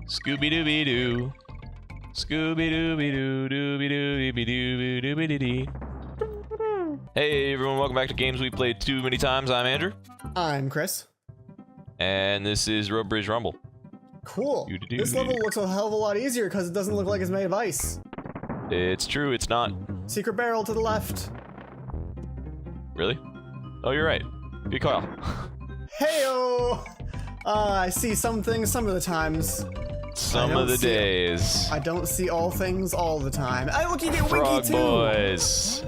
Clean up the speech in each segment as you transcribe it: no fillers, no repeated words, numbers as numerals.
Scooby-Dooby-Doo. Scooby-Dooby-Doo, dooby-doo-dooby-doo-doo-doo-doo-doo-doo. Hey everyone, welcome back to Games We Played Too Many Times. I'm Andrew. I'm Chris. And this is Road Bridge Rumble. Cool. This level looks a hell of a lot easier because it doesn't look like it's made of ice. It's true, it's not. Secret barrel to the left. Really? Oh, you're right. Good call. Heyo! I see some things some of the times. Some of the days. I don't see all things all the time. I look, you get Frog Winky too! boys.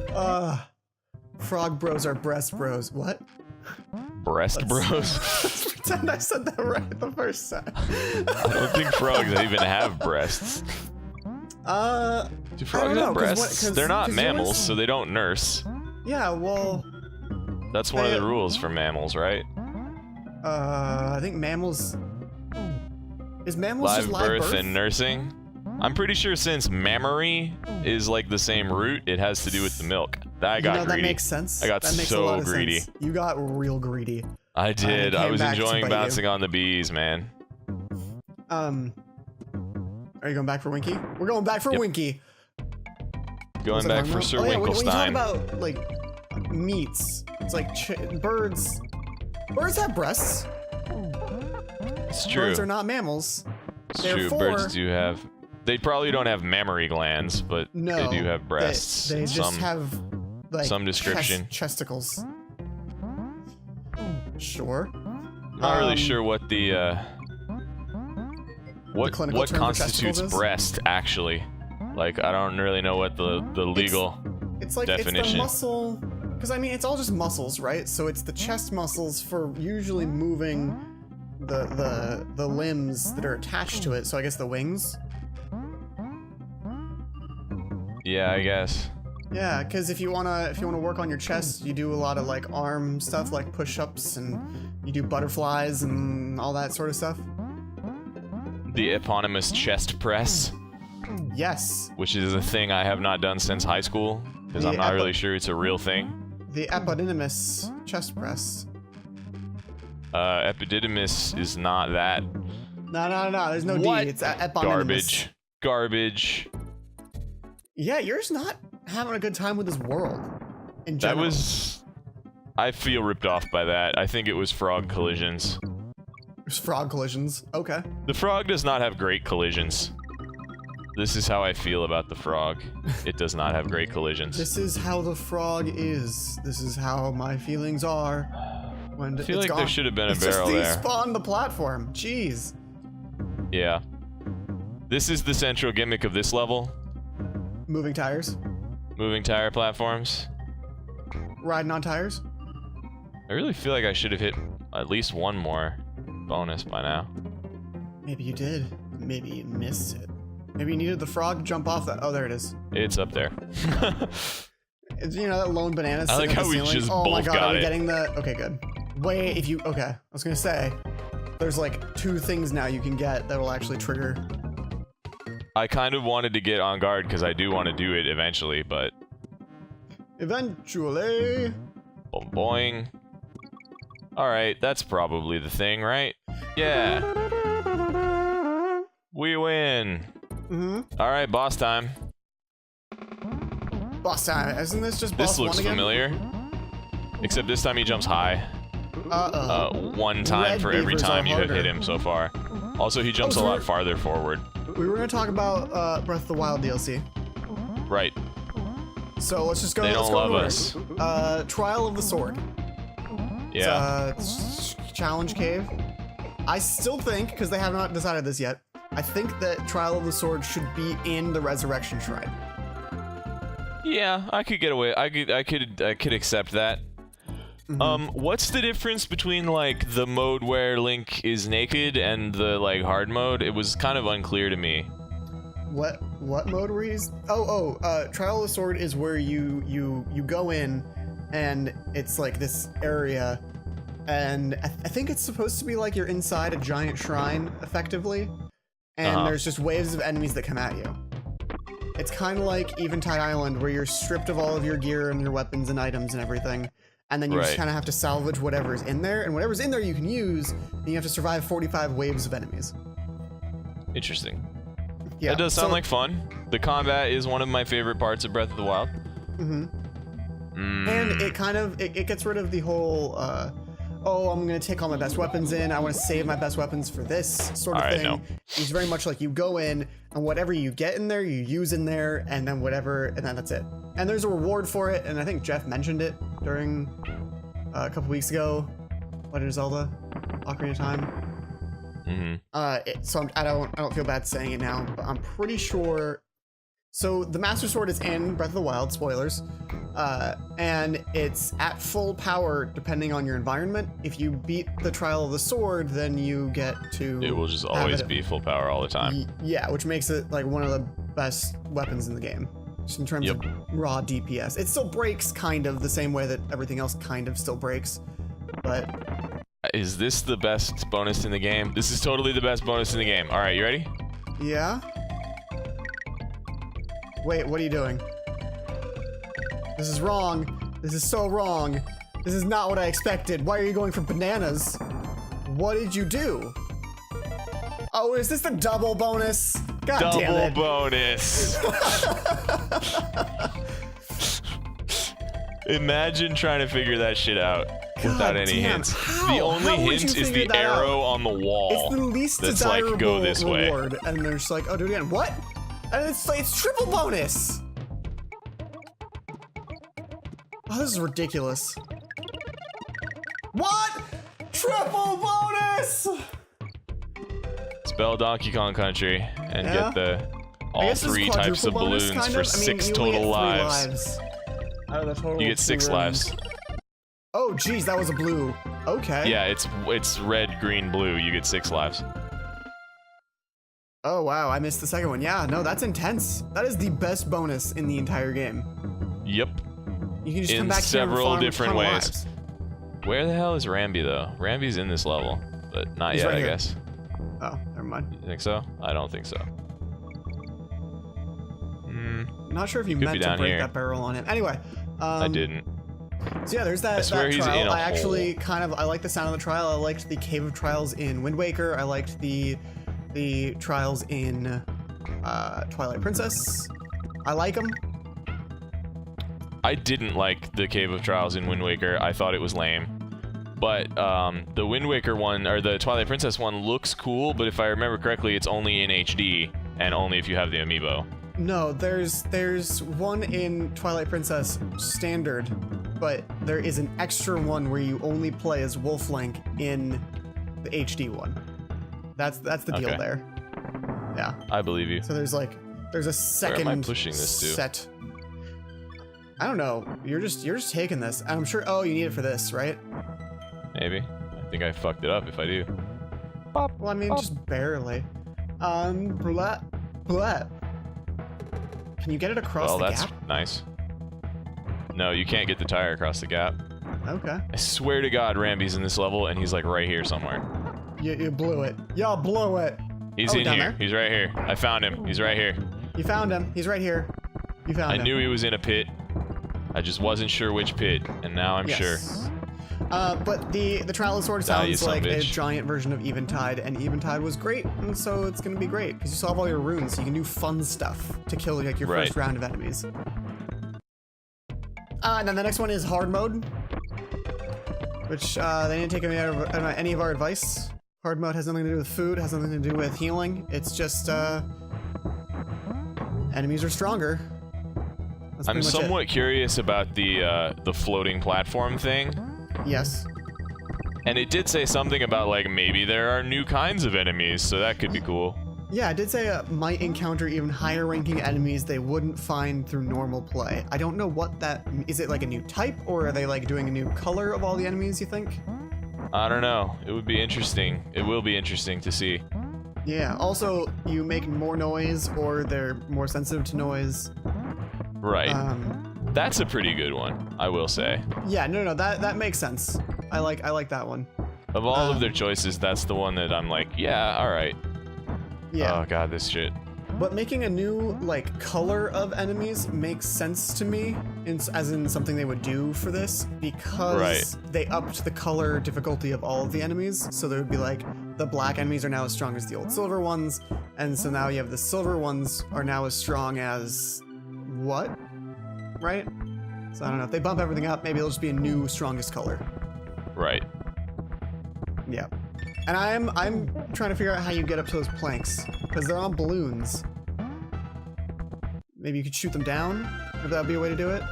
Frog bros are breast bros. What? Breast bros? Let's pretend I said that right the first time. I don't think frogs even have breasts. Do frogs have breasts? They're not mammals, so they don't nurse. Yeah, well... That's one of the rules for mammals, right? I think mammals... Is mammals just live birth and nursing? I'm pretty sure since mammary is like the same root, it has to do with the milk. I got greedy. That makes sense. I got so greedy. You got real greedy. I did. I was enjoying bouncing on the bees, man. Are you going back for Winky? We're going back for Winky. Going back for Sir Winkelstein. When you talk about like meats, it's like birds. Birds have breasts. It's true. Birds are not mammals. It's true. Birds do have. They probably don't have mammary glands, but they do have breasts. They just have like some description. Chesticles. Sure. Not really sure what the what constitutes breast actually. Like I don't really know what the legal definition. It's the muscle, because I mean it's all just muscles, right? So it's the chest muscles for usually moving the limbs that are attached to it. So I guess the wings. Yeah, I guess. Yeah, because if you wanna work on your chest, you do a lot of like arm stuff, like push-ups, and you do butterflies and all that sort of stuff. The eponymous chest press. Yes. Which is a thing I have not done since high school, because I'm not really sure it's a real thing. The eponymous chest press. Epididymis is not that. No. There's no D. It's eponymous. Garbage. Yeah, you're just not having a good time with this world. In general. I feel ripped off by that. I think it was frog collisions. There's frog collisions. Okay. The frog does not have great collisions. This is how I feel about the frog. It does not have great collisions. This is how the frog is. This is how my feelings are. When I feel like there should have been a barrel there. Just despawn the platform. Jeez. Yeah. This is the central gimmick of this level. Moving tires. Moving tire platforms. Riding on tires. I really feel like I should have hit at least one more bonus by now. Maybe you did. Maybe you missed it. Maybe you needed the frog to jump off that. Oh, there it is. It's up there. You know that lone banana. I like how we just both got it. Are we getting the? Okay, good. Wait, if you okay, I was gonna say, there's like 2 things now you can get that will actually trigger. I kind of wanted to get on guard because I do want to do it eventually, but eventually. Boing. All right, that's probably the thing, right? Yeah. We win. All right, boss time. Boss time. Isn't this just boss 1 again? This looks familiar. Except this time he jumps high. One time for every time you have hit him so far. Also, he jumps a lot farther forward. We were going to talk about Breath of the Wild DLC. Right. So let's just go. They don't love us. Trial of the Sword. Yeah. It's challenge cave. I still think, because they have not decided this yet, I think that Trial of the Sword should be in the Resurrection Shrine. Yeah, I could get away. I could accept that. What's the difference between like the mode where Link is naked and the like hard mode? It was kind of unclear to me. What mode were you? Trial of the Sword is where you go in, and it's like this area, and I think it's supposed to be like you're inside a giant shrine, effectively, and there's just waves of enemies that come at you. It's kind of like Eventide Island, where you're stripped of all of your gear and your weapons and items and everything. And then you just kind of have to salvage whatever's in there, and whatever's in there you can use, and you have to survive 45 waves of enemies. Interesting. Yeah, That does sound like fun. The combat is one of my favorite parts of Breath of the Wild. And it kind of it gets rid of the whole oh, I'm gonna take all my best weapons in, I want to save my best weapons for this sort of thing. No. It's very much like you go in and whatever you get in there you use in there, and then whatever, and then that's it. And there's a reward for it, and I think Jeff mentioned it during a couple weeks ago. Legend of Zelda Ocarina of Time. So I don't feel bad saying it now, but I'm pretty sure. So the Master Sword is in Breath of the Wild, spoilers, and it's at full power depending on your environment. If you beat the Trial of the Sword, then you get to. It will just always be full power all the time. Yeah, which makes it like one of the best weapons in the game, just in terms of raw DPS. It still breaks kind of the same way that everything else kind of still breaks, but. Is this the best bonus in the game? This is totally the best bonus in the game. All right, you ready? Yeah. Wait, what are you doing? This is wrong. This is so wrong. This is not what I expected. Why are you going for bananas? What did you do? Oh, is this the double bonus? God damn it. Double bonus. Imagine trying to figure that shit out without any hints. How? The only hint is the arrow on the wall. It's the least that's desirable like, go this reward, way. and they're just like, oh, do it again. What? And it's triple bonus. Oh, this is ridiculous. What? Triple bonus! Spell Donkey Kong Country and get the all 3 types of balloons for 6 total lives. Out of the total You get 6 lives. Oh, geez, that was a blue. Okay. Yeah, it's red, green, blue. You get 6 lives. Oh, wow, I missed the second one. Yeah, no, that's intense. That is the best bonus in the entire game. Yep. You can just in come back several here and farm different a ton of ways. lives. Where the hell is Rambi though? Rambi's in this level, but not He's yet, right I here. guess. Oh, never mind. You think so? I don't think so. Not sure if you Could be meant to down break here. that barrel on him. Anyway. I didn't. So yeah, there's that, I swear that he's trial. in a I actually hole. I like the sound of the trial. I liked the Cave of Trials in Wind Waker. I liked the trials in Twilight Princess. I like them. I didn't like the Cave of Trials in Wind Waker. I thought it was lame. But the Wind Waker one, or the Twilight Princess one, looks cool, but if I remember correctly, it's only in HD, and only if you have the amiibo. No, there's one in Twilight Princess Standard, but there is an extra one where you only play as Wolf Link in the HD one. That's the deal Okay. there. Yeah. I believe you. So there's a second Where am I pushing this to? set. I don't know. You're just taking this. I'm sure. Oh, you need it for this, right? Maybe. I think I fucked it up if I do. Well, I mean, just barely. Blah, blah. Can you get it across Well, the that's gap? nice. No, you can't get the tire across the gap. Okay. I swear to God, Rambi's in this level, and he's like right here somewhere. You blew it. Y'all blew it. He's Oh, in down here. there? He's right here. I found him. He's right here. You found him. He's right here. You found I him. knew he was in a pit. I just wasn't sure which pit, and now I'm sure. But the Trial of the Sword Ah, you sounds son of like a a bitch. giant version of Eventide, and Eventide was great, and so it's gonna be great because you still have all your runes, so you can do fun stuff to kill like your Right. first round of enemies. And then the next one is hard mode, which they didn't take any of our advice. Hard mode has nothing to do with food, has nothing to do with healing. It's just enemies are stronger. That's I'm pretty much it. somewhat curious about the floating platform thing, Yes. and it did say something about like maybe there are new kinds of enemies, so that could be cool. Yeah, I did say might encounter even higher ranking enemies they wouldn't find through normal play. I don't know what that is. It like a new type, or are they like doing a new color of all the enemies? You think? I don't know. It would be interesting. It will be interesting to see. Yeah. Also, you make more noise, or they're more sensitive to noise. Right. That's a pretty good one, I will say. Yeah. No. That makes sense. I like that one. Of all of their choices, that's the one that I'm like, yeah, all right. Yeah. Oh god, this shit. But making a new like color of enemies makes sense to me, as in something they would do for this, because they upped the color difficulty of all of the enemies. So there would be like the black enemies are now as strong as the old silver ones, And so now you have the silver ones are now as strong as what? Right? So I don't know. If they bump everything up, maybe it'll just be a new strongest color. Right. Yeah. And I'm trying to figure out how you get up to those planks, because they're on balloons. Maybe you could shoot them down, if that would be a way to do it.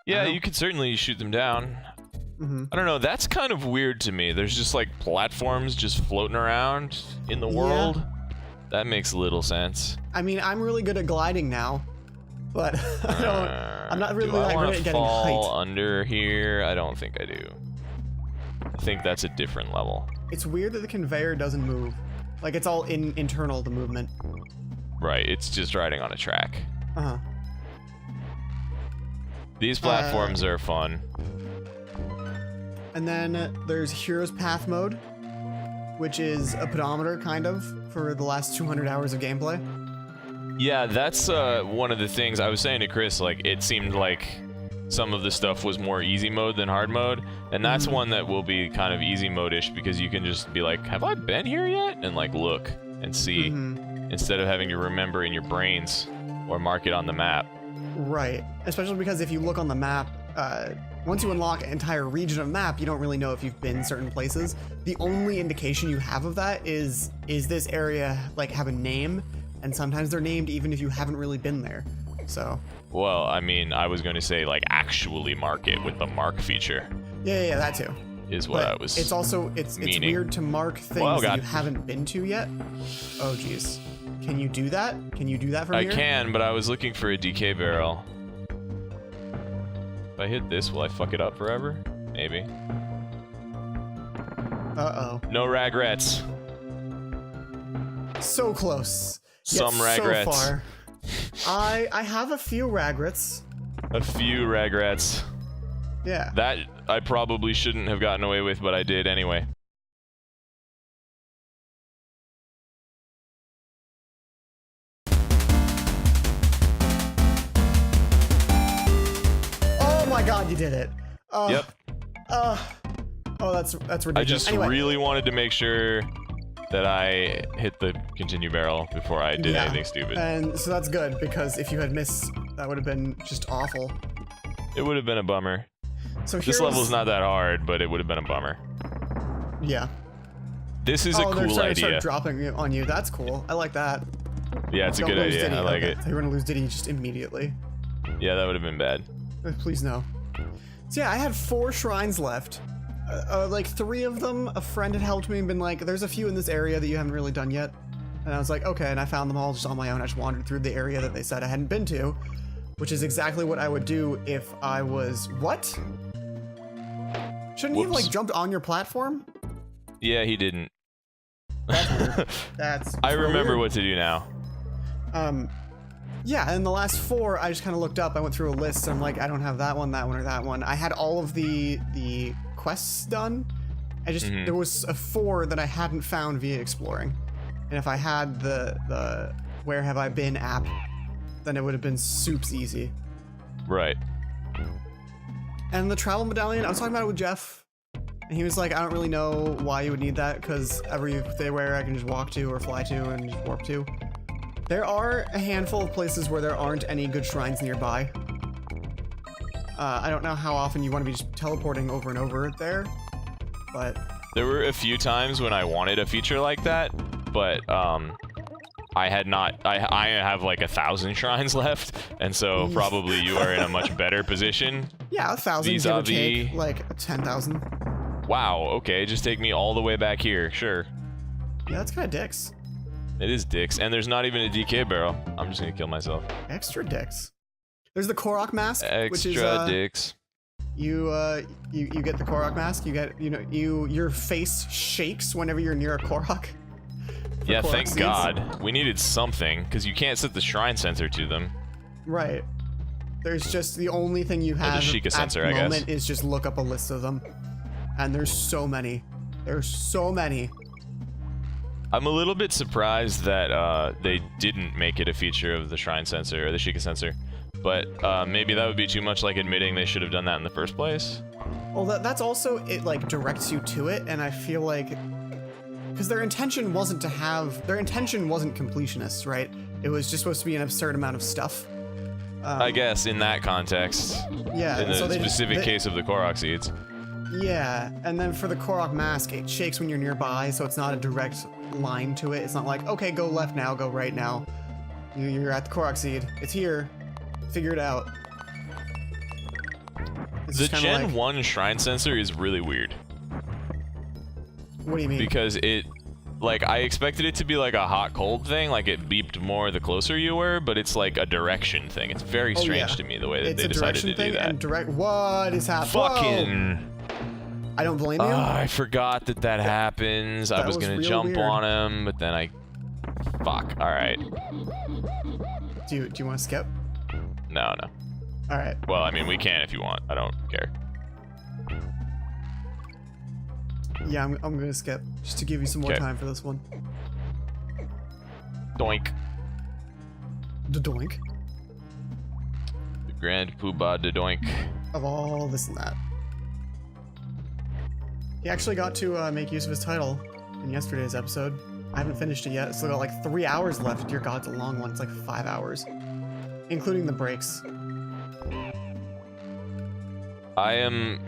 Yeah, you could certainly shoot them down. I don't know, that's kind of weird to me. There's just like platforms just floating around in the world. That makes little sense. I mean, I'm really good at gliding now, but I'm not really that great at getting height. Fall under here? I don't think I do. I think that's a different level. It's weird that the conveyor doesn't move. Like, it's all internal, the movement. Right, it's just riding on a track. Uh-huh. These platforms are fun. And then there's Hero's Path mode, which is a pedometer, kind of, for the last 200 hours of gameplay. Yeah, that's one of the things I was saying to Chris, like, it seemed like some of the stuff was more easy mode than hard mode, and that's one that will be kind of easy mode-ish, because you can just be like, have I been here yet? And like, look and see, instead of having to remember in your brains or mark it on the map. Right, especially because if you look on the map, once you unlock an entire region of map, you don't really know if you've been certain places. The only indication you have of that is this area like have a name, and sometimes they're named even if you haven't really been there. So. Well, I mean, I was going to say like actually mark it with the mark feature. Yeah, that too. Is what I was. It's also it's weird to mark things that you haven't been to yet. Oh geez, can you do that? Can you do that from here? I can, but I was looking for a DK barrel. If I hit this, will I fuck it up forever? Maybe. Uh-oh. No regrets. So close. Some regrets. So far. I have a few regrets. A few regrets. Yeah. That I probably shouldn't have gotten away with, but I did anyway. Oh my god, you did it. Yep. Oh, that's ridiculous. I just really wanted to make sure that I hit the continue barrel before I did anything stupid. And so that's good, because if you had missed, that would have been just awful. It would have been a bummer. So this level's not that hard, but it would have been a bummer. Yeah. This is a cool idea. Start dropping on you. That's cool. I like that. Yeah, it's a good idea. I like it. You're gonna lose Diddy just immediately. Yeah, that would have been bad. Please no. So yeah, I had 4 shrines left. Like 3 of them, a friend had helped me and been like, there's a few in this area that you haven't really done yet. And I was like, okay, and I found them all just on my own. I just wandered through the area that they said I hadn't been to, which is exactly what I would do if I was... What? Shouldn't he have like jumped on your platform? Yeah, he didn't. That's weird. That's I remember weird. what to do now. Yeah, and the last 4, I just kind of looked up. I went through a list, and I'm like, I don't have that one, or that one. I had all of the quests done. I just there was a 4 that I hadn't found via exploring, and if I had the Where Have I Been app, then it would have been soups easy. Right. And the travel medallion, I was talking about it with Jeff, and he was like, I don't really know why you would need that, because everywhere I can just walk to or fly to and just warp to. There are a handful of places where there aren't any good shrines nearby. I don't know how often you want to be just teleporting over and over there, but... There were a few times when I wanted a feature like that, but I had not... I have like 1,000 shrines left, and so probably you are in a much better position. Yeah, 1,000 give or take, like 10,000. Wow, okay, just take me all the way back here, sure. Yeah, that's kind of dicks. It is dicks, and there's not even a DK barrel. I'm just gonna kill myself. Extra dicks. There's the Korok mask, which is dicks. You get the Korok mask. You get your face shakes whenever you're near a Korok. Yeah, thank God. We needed something, because you can't set the shrine sensor to them. Right. There's just the only thing you have Sheikah sensor, at the moment is just look up a list of them, and there's so many. There's so many. I'm a little bit surprised that they didn't make it a feature of the shrine sensor or the Sheikah sensor, but maybe that would be too much like admitting they should have done that in the first place. Well, that's also, it like directs you to it, and I feel like because their intention wasn't completionists, right? It was just supposed to be an absurd amount of stuff. I guess in that context. Yeah. In the so specific case of the Korok seeds. Yeah, and then for the Korok mask, it shakes when you're nearby, so it's not a direct line to it. It's not like, okay, go left now, go right now. You're at the Korok seed. It's here. Figure it out. The Gen 1 shrine sensor is really weird. What do you mean? Because it, like, I expected it to be like a hot-cold thing, like it beeped more the closer you were, but it's like a direction thing. It's very strange to me the way that they decided to do that. What is happening? Fucking... I don't blame you. I forgot that happens. I was gonna jump on him, but then I... Fuck, alright. Do you want to skip? No. Alright. Well, I mean, we can if you want. I don't care. Yeah, I'm gonna skip, just to give you some more time for this one. Doink. The doink. The Grand Poobah de doink. Of all this and that. He actually got to make use of his title in yesterday's episode. I haven't finished it yet. It's still got like 3 hours left. Dear God, it's a long one. It's like 5 hours, including the breaks. I am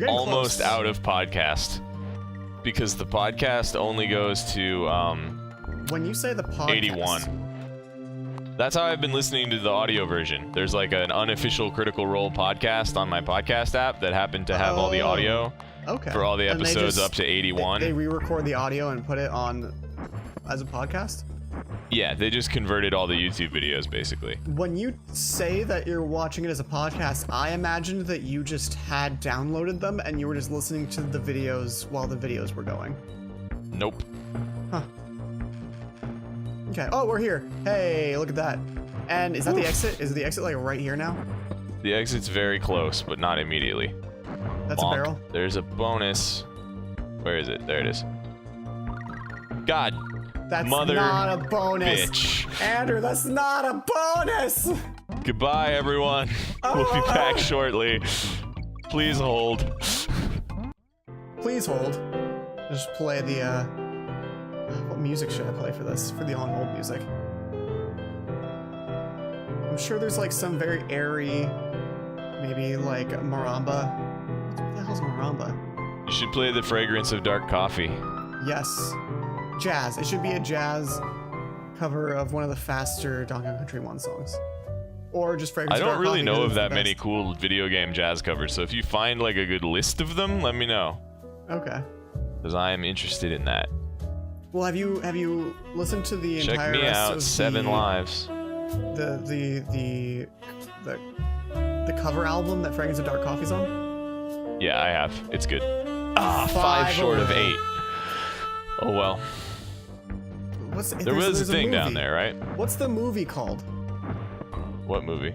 almost close. out of podcast because the podcast only goes to when you say the podcast, 81. That's how I've been listening to the audio version. There's like an unofficial Critical Role podcast on my podcast app that happened to have all the audio for all the episodes up to 81. They re-record the audio and put it on as a podcast? Yeah, they just converted all the YouTube videos, basically. When you say that you're watching it as a podcast, I imagined that you just had downloaded them and you were just listening to the videos while the videos were going. Nope. Huh. Okay. Oh, we're here. Hey, look at that. And is that the exit? Is the exit like right here now? The exit's very close, but not immediately. That's a barrel. There's a bonus. Where is it? There it is. God. That's Mother not a bonus. Bitch. Andrew, that's not a bonus. Goodbye, everyone. We'll be back shortly. Please hold. Please hold. Just play the, what music should I play for this? For the on-hold music. I'm sure there's like some very airy, maybe like maramba. What the hell's maramba? You should play The Fragrance of Dark Coffee. Yes. Jazz. It should be a jazz cover of one of the faster Donkey Kong Country 1 songs. Or just Fragrance I of Dark don't really Coffee, know of that the many best. cool video game jazz covers, so if you find like a good list of them, let me know. Okay. Because I am interested in that. Well, have you listened to the Check entire me rest out, of 7 Lives. the cover album that Fragrance of Dark Coffee's on? Yeah, I have. It's good. Ah, 5 short of 8. Oh well. There was a thing down there, right? What's the movie called? What movie?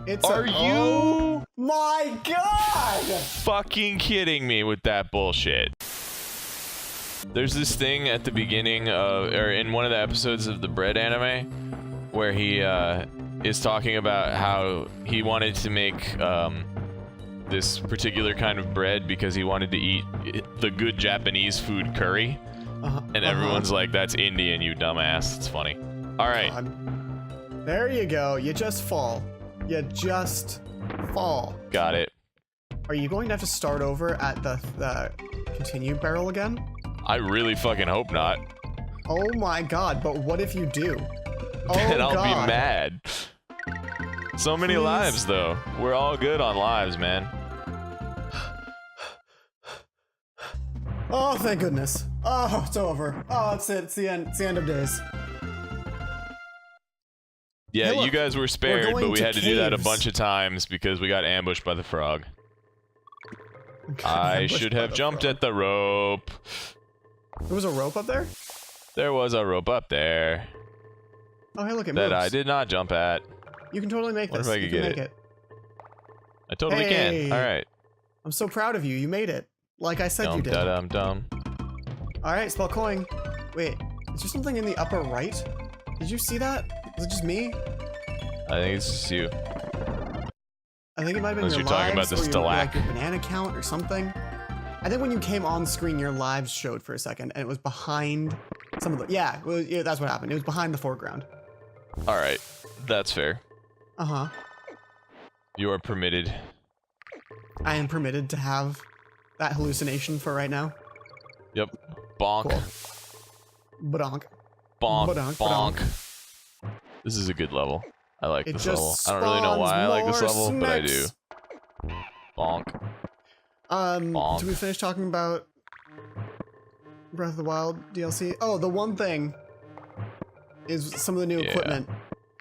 It's Are you Oh my God! fucking kidding me with that bullshit? There's this thing at the beginning of, or in one of the episodes of the Bread anime, where he is talking about how he wanted to make this particular kind of bread because he wanted to eat the good Japanese food curry. And everyone's like, that's Indian, you dumbass. It's funny. All right. There you go. You just fall. You just fall. Got it. Are you going to have to start over at the continue barrel again? I really fucking hope not. Oh my God, but what if you do? Oh Then I'll God. be mad. So many lives, though. We're all good on lives, man. Oh, thank goodness. Oh, it's over. Oh, that's it. It's the end. It's the end of days. Yeah, Hey, look, you guys were we're spared, going but we to had to do that a caves. bunch of times because we got ambushed by the frog. I should have jumped at the rope. There was a rope up there? There was a rope up there Oh, hey, look, it that moves. I did not jump at. You can totally make What this. if I You could can get make it. I totally Hey. can. All right. I'm so proud of you. You made it. Like I said you did. Dum. Alright, spell coin. Wait, is there something in the upper right? Did you see that? Was it just me? I think it's just you. I think it might have been Unless your you're talking lives about the or your, like, Stalac. your banana count or something. I think when you came on screen, your lives showed for a second, and it was behind some of the. Yeah, that's what happened. It was behind the foreground. All right, that's fair. Uh-huh. You are permitted. I am permitted to have that hallucination for right now. Yep. Bonk. Cool. Badonk. Bonk. Badonk, Bonk. This is a good level. I like It this just level. I don't really know why I like this spawns level, more but I do. snakes. Bonk. Bonk. Did we finish talking about Breath of the Wild DLC? Oh, the one thing is some of the new equipment.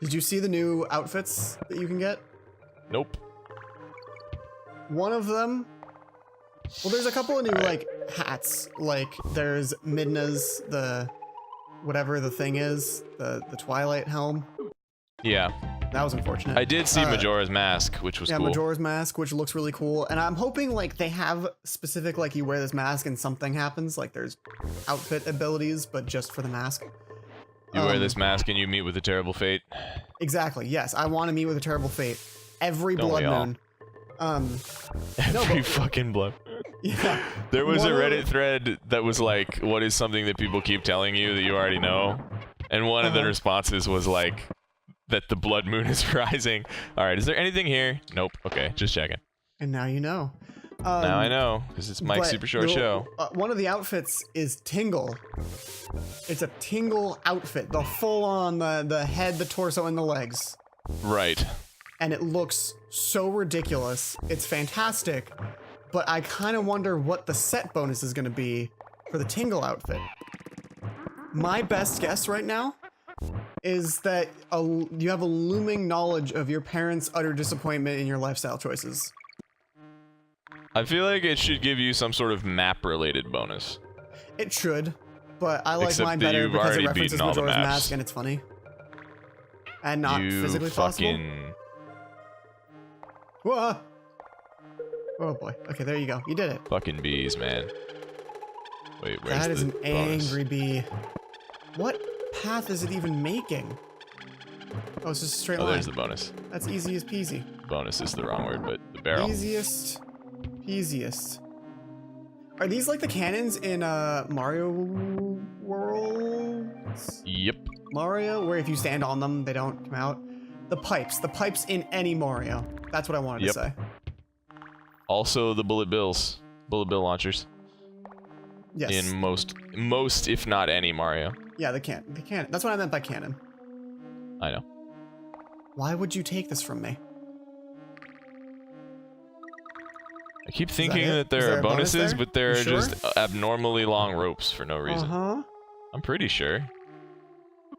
Did you see the new outfits that you can get? Nope. One of them, well, there's a couple of new like hats. Like there's Midna's, the whatever the thing is, the Twilight helm. Yeah. That was unfortunate. I did see Majora's Mask, which was cool. Yeah, Majora's Mask, which looks really cool. And I'm hoping like they have specific, like you wear this mask and something happens. Like there's outfit abilities, but just for the mask. You wear this mask and you meet with a terrible fate. Exactly. Yes, I want to meet with a terrible fate. Every Don't blood we all? moon. Every fucking blood. Yeah. There was a Reddit thread that was like, what is something that people keep telling you that you already know? And one of the responses was like, that the blood moon is rising. All right, is there anything here? Nope. Okay, just checking. And now you know. Now I know, because it's Mike's Super Short Show. One of the outfits is Tingle. It's a Tingle outfit. The full-on, the head, the torso, and the legs. Right. And it looks so ridiculous. It's fantastic. But I kind of wonder what the set bonus is going to be for the Tingle outfit. My best guess right now is that you have a looming knowledge of your parents' utter disappointment in your lifestyle choices. I feel like it should give you some sort of map-related bonus. It should, but I like Except mine that better you've because it already references beaten all the Majora's maps. Mask and it's funny. And not You physically possible. fucking... Whoa! Oh boy. Okay, there you go. You did it. Fucking bees, man. Wait, where's That is the an bonus? angry bee. What path is it even making? Oh, it's just a straight Oh, line. there's the bonus. That's easy as peasy. Bonus is the wrong word, but the barrel. Easiest peasiest. Are these like the cannons in Mario Worlds? Yep. Mario, where if you stand on them, they don't come out? The pipes in any Mario. That's what I wanted to say. Also the bullet bill launchers. Yes. In most, if not any Mario. Yeah, the cannon. That's what I meant by cannon. I know. Why would you take this from me? I keep thinking that Is there there are a bonus bonuses, there? but they're You sure? just abnormally long ropes for no reason. Uh-huh. I'm pretty sure.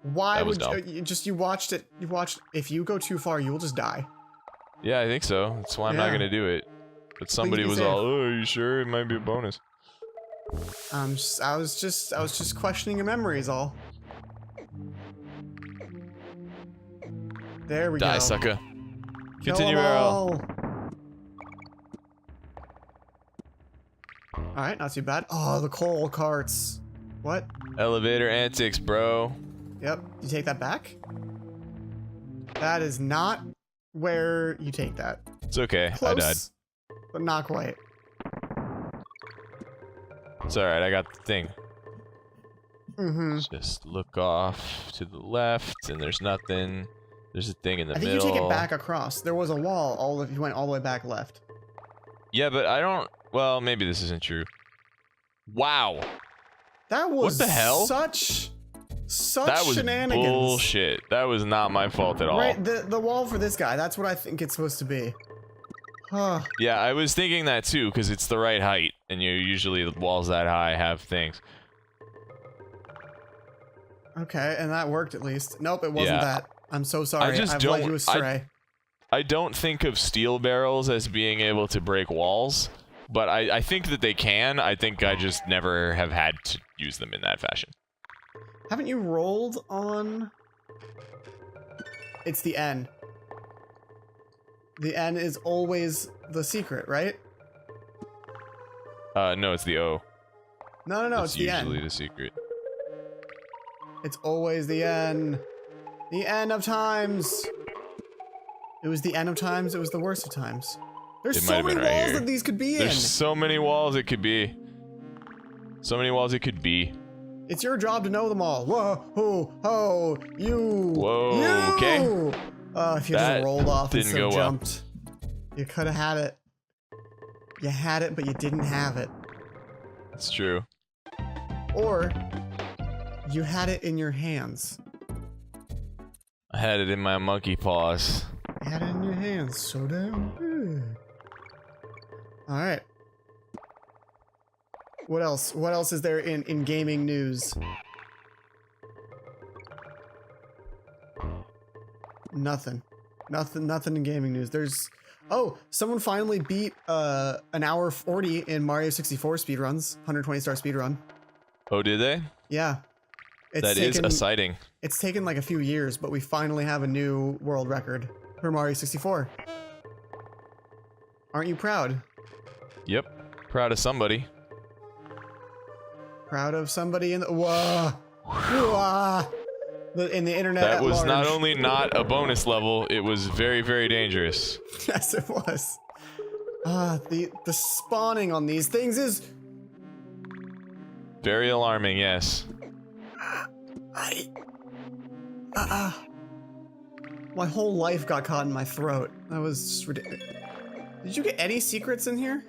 Why That was would you watched it? You watched. If you go too far, you will just die. Yeah, I think so. That's why I'm not Yeah. gonna do it. But somebody be was safe. all, "Oh, are you sure it might be a bonus?" I was just questioning your memory is all. There we go. Die, sucker. Kill Continue, them Errol. all. All right, not too bad. Oh, the coal carts. What? Elevator antics, bro. Yep. You take that back? That is not where you take that. It's okay. Close, I died. but not quite. It's alright. I got the thing. Mm-hmm. Just look off to the left, and there's nothing. There's a thing in the I think middle. you take it back across. There was a wall. You went all the way back left. Yeah, but I don't. Well, maybe this isn't true. Wow. That was What the hell? Such That was shenanigans. bullshit. That was not my fault at all. Right, the wall for this guy. That's what I think it's supposed to be. Huh. Yeah, I was thinking that too, because it's the right height, and usually the walls that high have things. Okay, and that worked at least. Nope, it wasn't Yeah. that. I'm so sorry. just I've don't- led you astray. I don't think of steel barrels as being able to break walls, but I think that they can. I think I just never have had to use them in that fashion. Haven't you rolled on... It's the N. The N is always the secret, right? No, it's the O. No, it's the usually N. the secret. It's always the N. The N of times. It was the N of times, it was the worst of times. There's It might so have many been right walls here. that these could be in. There's so many walls it could be. So many walls it could be. It's your job to know them all. Whoa, ho, ho, you. Whoa, you. okay. If you That just rolled off didn't instead go of well. jumped, you could have had it. You had it, but you didn't have it. It's true. Or you had it in your hands. I had it in my monkey paws. You had it in your hands. So damn good. All right. What else? What else is there in gaming news? Nothing. Nothing in gaming news. There's... Oh, someone finally beat an hour 40 in Mario 64 speedruns. 120-star speedrun. Oh, did they? Yeah. That is a sighting. It's taken like a few years, but we finally have a new world record for Mario 64. Aren't you proud? Yep. Proud of somebody. Proud of somebody in the... Whoa! Whoa! In the internet That at was large. not only not a bonus level, it was very, very dangerous. Yes, it was. The spawning on these things is... Very alarming, yes. My whole life got caught in my throat. That was just ridiculous. Did you get any secrets in here?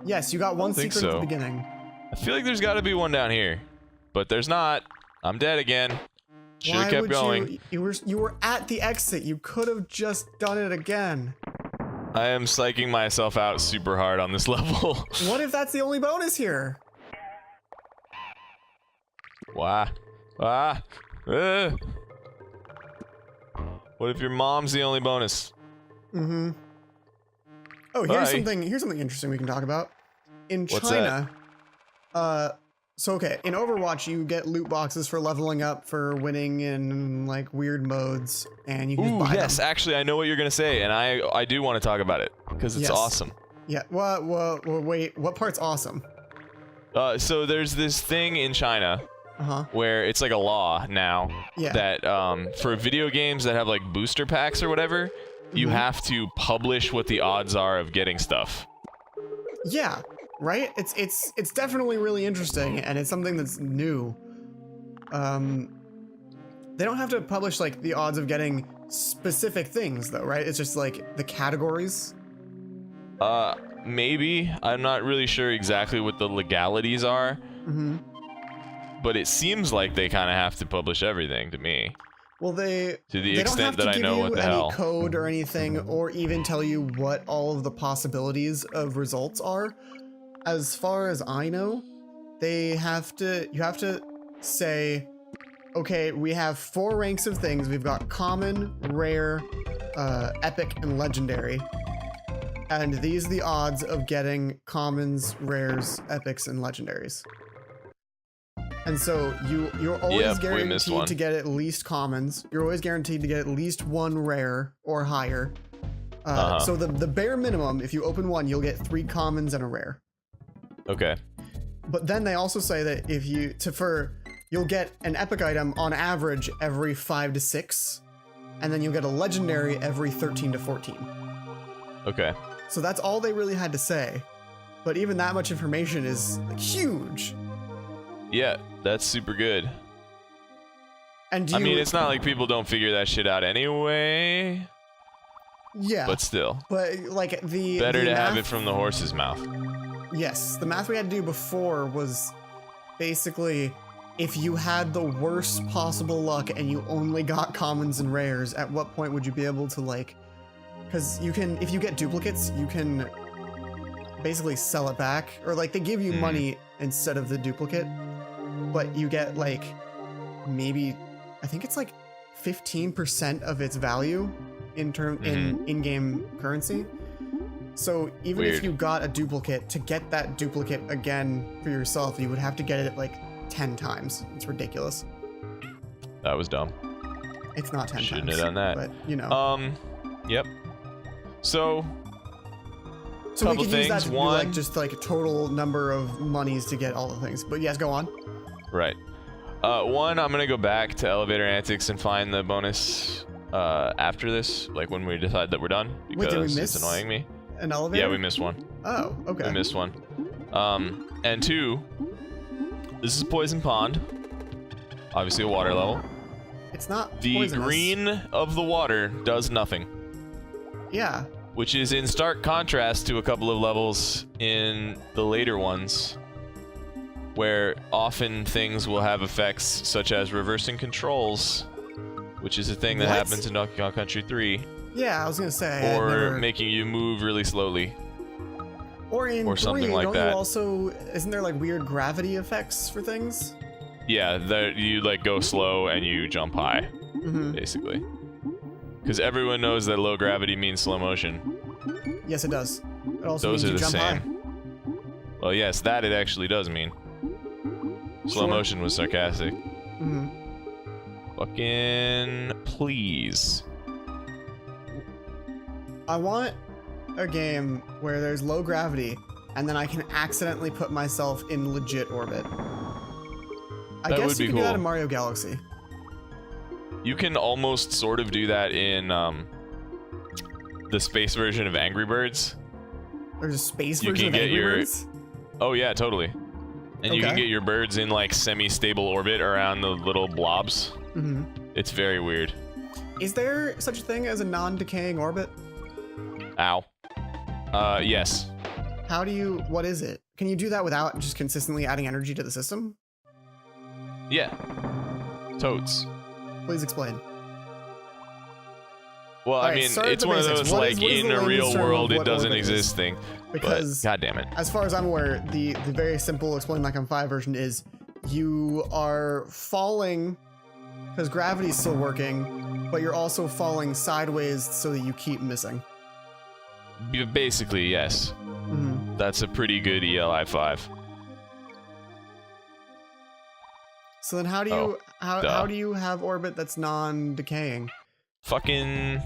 Yes, you got one secret at the beginning. I feel like there's got to be one down here, but there's not. I'm dead again. Should have kept going. You were at the exit. You could have just done it again. I am psyching myself out super hard on this level. What if that's the only bonus here? Why? What if your mom's the only bonus? Mm-hmm. Oh, here's something interesting we can talk about. In China, so okay, in Overwatch you get loot boxes for leveling up, for winning in like weird modes, and you can just buy them. Actually, I know what you're gonna say, and I do want to talk about it because it's awesome. Yeah. Well, wait. What part's awesome? So there's this thing in China where it's like a law now that for video games that have like booster packs or whatever, you have to publish what the odds are of getting stuff. Yeah. Right? It's definitely really interesting, and it's something that's new. They don't have to publish like the odds of getting specific things though, right? It's just like the categories. Maybe. I'm not really sure exactly what the legalities are. But it seems like they kind of have to publish everything to me. Well, to the extent that I know what the hell. They don't have to give you any code or anything, or even tell you what all of the possibilities of results are. As far as I know, you have to say, okay, we have 4 ranks of things. We've got common, rare, epic, and legendary. And these are the odds of getting commons, rares, epics, and legendaries. And so you're always guaranteed to get at least commons. You're always guaranteed to get at least 1 rare or higher. So the bare minimum, if you open 1, you'll get 3 commons and a rare. Okay. But then they also say that if you'll get an epic item on average every 5 to 6, and then you'll get a legendary every 13 to 14. Okay. So that's all they really had to say. But even that much information is like, huge. Yeah, that's super good. And I mean, it's not like people don't figure that shit out anyway. Yeah. But still. But like better to have it from the horse's mouth. Yes, the math we had to do before was basically if you had the worst possible luck and you only got commons and rares, at what point would you be able to like, because you can, if you get duplicates, you can basically sell it back, or like they give you money instead of the duplicate, but you get like maybe, I think it's like 15% of its value in-game currency. So even if you got a duplicate, to get that duplicate again for yourself, you would have to get it like 10 times. It's ridiculous. That was dumb. It's not 10 times. Shouldn't have done that. But, you know. Yep. So we could use that to be like just like a total number of monies to get all the things. But yes, go on. Right. 1, I'm gonna go back to elevator antics and find the bonus after this, like when we decide that we're done, Wait, because did we miss it's annoying me. An elevator? Yeah, we missed one. Oh, okay. We missed one. And 2, this is a poison pond. Obviously a water level. It's not The poisonous. green of the water does nothing. Yeah. Which is in stark contrast to a couple of levels in the later ones, where often things will have effects such as reversing controls, which is a thing that What? happens in Donkey Kong Country 3, Yeah, I was gonna say. or making you move really slowly. Or in or something 3, like don't that. you also, isn't there like weird gravity effects for things? Yeah, that you like go slow and you jump high, basically. Because everyone knows that low gravity means slow motion. Yes, it does. It also Those means are you the jump same. high. Well, yes, that it actually does mean. Slow Sure. motion was sarcastic. Mhm. Fucking please. I want a game where there's low gravity, and then I can accidentally put myself in legit orbit. I That guess would you be can do that cool. in Mario Galaxy. You can almost sort of do that in the space version of Angry Birds. There's a space You version can of get Angry your- Birds? Oh yeah, totally. And you can Okay. get your birds in like semi-stable orbit around the little blobs. Mhm. It's very weird. Is there such a thing as a non-decaying orbit? Ow. Yes. How do you, what is it? Can you do that without just consistently adding energy to the system? Yeah. Toads. Please explain. Well, I Alright, mean, start with it's the one of basics. those What is like in the a layman's real term of world it what doesn't orbit is? exist thing. Because But god damn it. as far as I'm aware, the very simple explain like I'm 5 version is you are falling because gravity's still working, but you're also falling sideways so that you keep missing. Basically, yes. Mhm. That's a pretty good ELI 5. So then how do you Oh, how duh. do you have orbit that's non-decaying? Fucking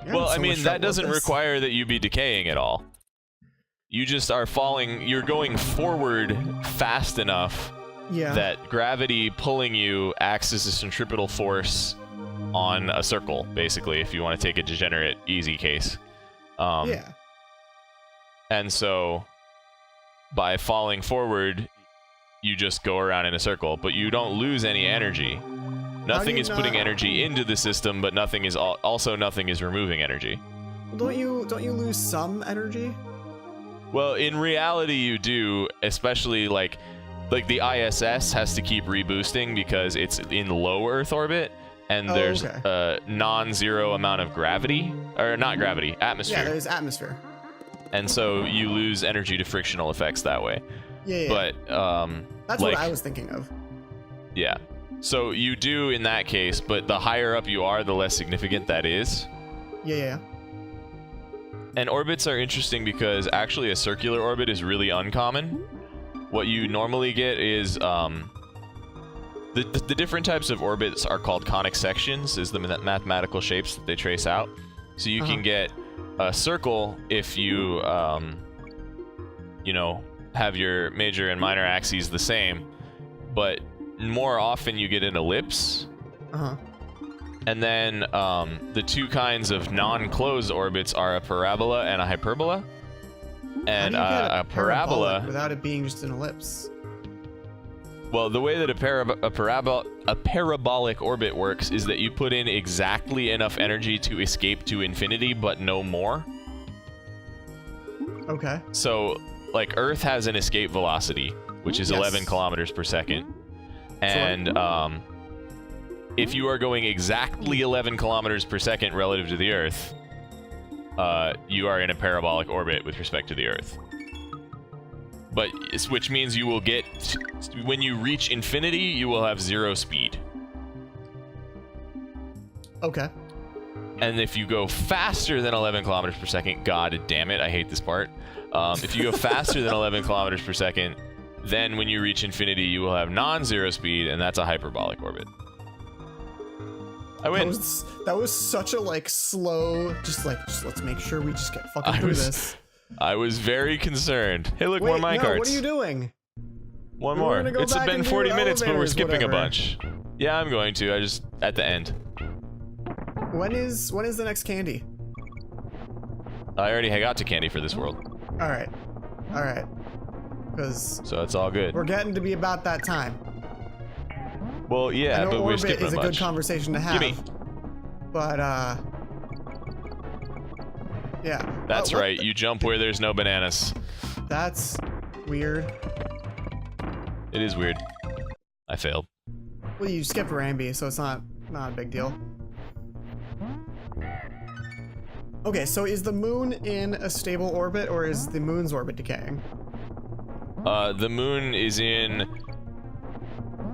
You're well, having I so mean, much that trouble with doesn't this. require that you be decaying at all. You just are falling, you're going forward fast enough Yeah. that gravity pulling you acts as a centripetal force on a circle, basically, if you want to take a degenerate easy case. Yeah. And so, by falling forward, you just go around in a circle, but you don't lose any energy. Nothing you is putting not- energy into the system, but nothing is also nothing is removing energy. Don't you lose some energy? Well, in reality, you do, especially like the ISS has to keep reboosting because it's in low Earth orbit, and Oh, there's okay. a non-zero amount of gravity, or not gravity, atmosphere, Yeah, there's atmosphere. and so you lose energy to frictional effects that way. Yeah. But That's like, what I was thinking of. yeah. So you do in that case, but the higher up you are, the less significant that is. Yeah. And orbits are interesting because actually a circular orbit is really uncommon. What you normally get is the different types of orbits are called conic sections, is the mathematical shapes that they trace out. So you can get a circle if you you know, have your major and minor axes the same, but more often you get an ellipse. And then the two kinds of non-closed orbits are a parabola and a hyperbola. And How do you get a parabola, without it being just an ellipse. well, the way that a parabolic orbit works is that you put in exactly enough energy to escape to infinity, but no more. Okay. So, like, Earth has an escape velocity, which is Yes. 11 kilometers per second. And if you are going exactly 11 kilometers per second relative to the Earth, you are in a parabolic orbit with respect to the Earth. But which means you will get, when you reach infinity, you will have 0 speed. Okay. And if you go faster than 11 kilometers per second, god damn it, I hate this part. If you go faster than 11 kilometers per second, then when you reach infinity, you will have non-zero speed, and that's a hyperbolic orbit. I win. That was such a like slow, just let's make sure we just get fucking through this. I was very concerned. Hey, look, Wait, more minecarts. no, what are you doing? One We were more. gonna go It's back been and do 40 minutes, but we're elevators, skipping a whatever. bunch. Yeah, I'm going to. I just at the end. When is the next candy? I already got to candy for this world. All right. Because So it's all good. we're getting to be about that time. Well, yeah, I know but we're orbit skipping is a good conversation to have. Gimme. But yeah. That's what right. You jump where there's no bananas. That's weird. It is weird. I failed. Well, you skipped Rambi, so it's not a big deal. Okay, so is the moon in a stable orbit, or is the moon's orbit decaying? The moon is in...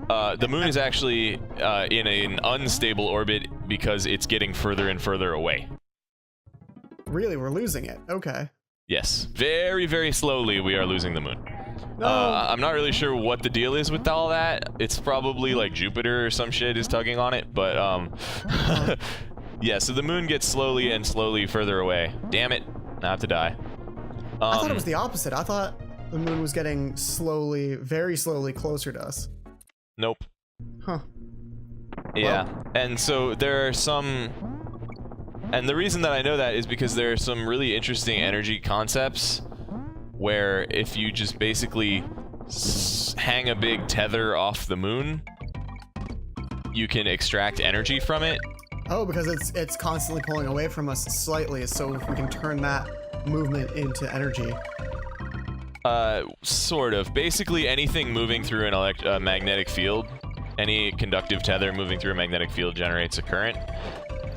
the moon is actually in an unstable orbit because it's getting further and further away. Really, we're losing it. Okay. Yes. Very, very slowly we are losing the moon. No. I'm not really sure what the deal is with all that. It's probably like Jupiter or some shit is tugging on it, but yeah, so the moon gets slowly and slowly further away. Damn it. I have to die. I thought it was the opposite. I thought the moon was getting slowly, very slowly closer to us. Nope. Huh. Yeah. Well. And so there are some... And the reason that I know that is because there are some really interesting energy concepts where if you just basically hang a big tether off the moon, you can extract energy from it. Oh, because it's constantly pulling away from us slightly, so we can turn that movement into energy. Sort of. Basically, anything moving through an magnetic field, any conductive tether moving through a magnetic field generates a current.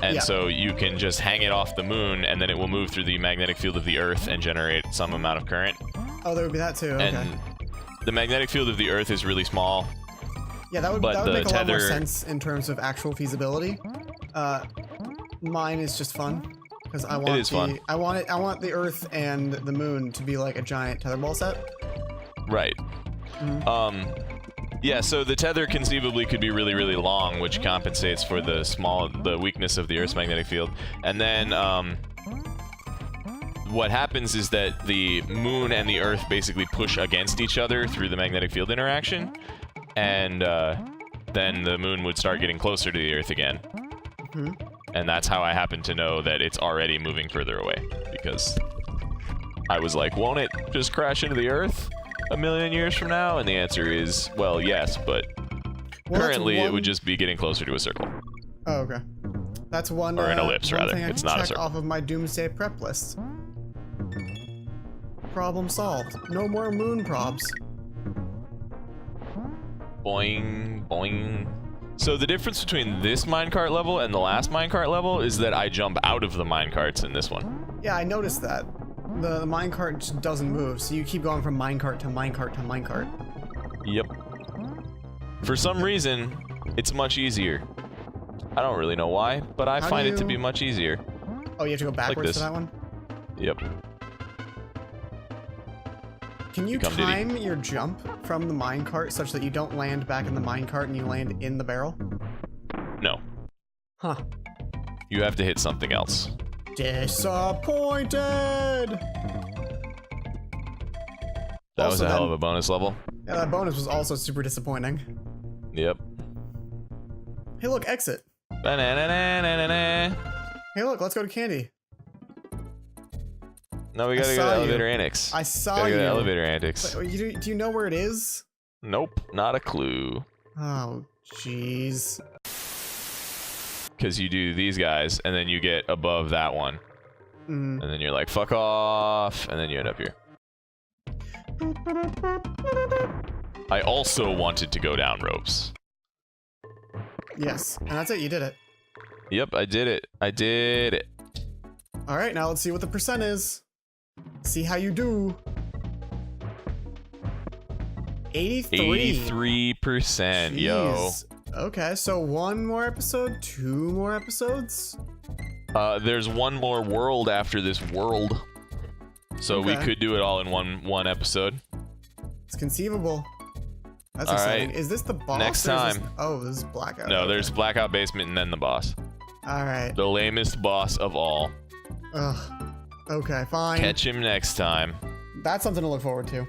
And so you can just hang it off the moon, and then it will move through the magnetic field of the Earth and generate some amount of current. Oh, there would be that too. Okay. And the magnetic field of the Earth is really small. Yeah, that would but the make a lot more tether- sense in terms of actual feasibility. Mine is just fun because I want It is fun. I want the Earth and the moon to be like a giant tetherball set. Right. Yeah, so the tether conceivably could be really, really long, which compensates for the weakness of the Earth's magnetic field. And then, what happens is that the moon and the Earth basically push against each other through the magnetic field interaction, and then the moon would start getting closer to the Earth again. And that's how I happen to know that it's already moving further away, because I was like, won't it just crash into the Earth a million years from now? And the answer is, well, yes, but currently it would just be getting closer to a circle. Oh, okay. That's one. Or an ellipse, one rather. thing I It's can not a check circle. off of my doomsday prep list. Problem solved. No more moon probs. Boing, boing. So the difference between this minecart level and the last minecart level is that I jump out of the minecarts in this one. Yeah, I noticed that. The minecart just doesn't move, so you keep going from minecart to minecart to minecart. Yep. For some reason, it's much easier. I don't really know why, but I find it to be much easier. Oh, you have to go backwards this. to that one? Yep. Can you Come, time Diddy. your jump from the minecart such that you don't land back in the minecart and you land in the barrel? No. Huh. You have to hit something else. Disappointed! That was Also a hell then- of a bonus level. Yeah, that bonus was also super disappointing. Yep. Hey, look, exit. Ba-na-na-na-na-na. Hey, look, let's go to Candy. No, we I gotta go saw to you. elevator annex. I saw Gotta you. go to elevator antics. Wait, do you know where it is? Nope, not a clue. Oh, jeez. Because you do these guys, and then you get above that one. And then you're like, fuck off, and then you end up here. I also wanted to go down ropes. Yes, and that's it, you did it. Yep, I did it. I did it. Alright, now let's see what the percent is. See how you do. 83. 83%, yo. Jeez. Okay, so one more episode, 2 more episodes? There's one more world after this world. So we Okay. could do it all in one episode. It's conceivable. That's All exciting. right. Is this the boss? Next or is this- time. Oh, this is Blackout. No, okay. there's Blackout Basement and then the boss. Alright. The lamest boss of all. Ugh. Okay, fine. Catch him next time. That's something to look forward to.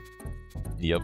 Yep.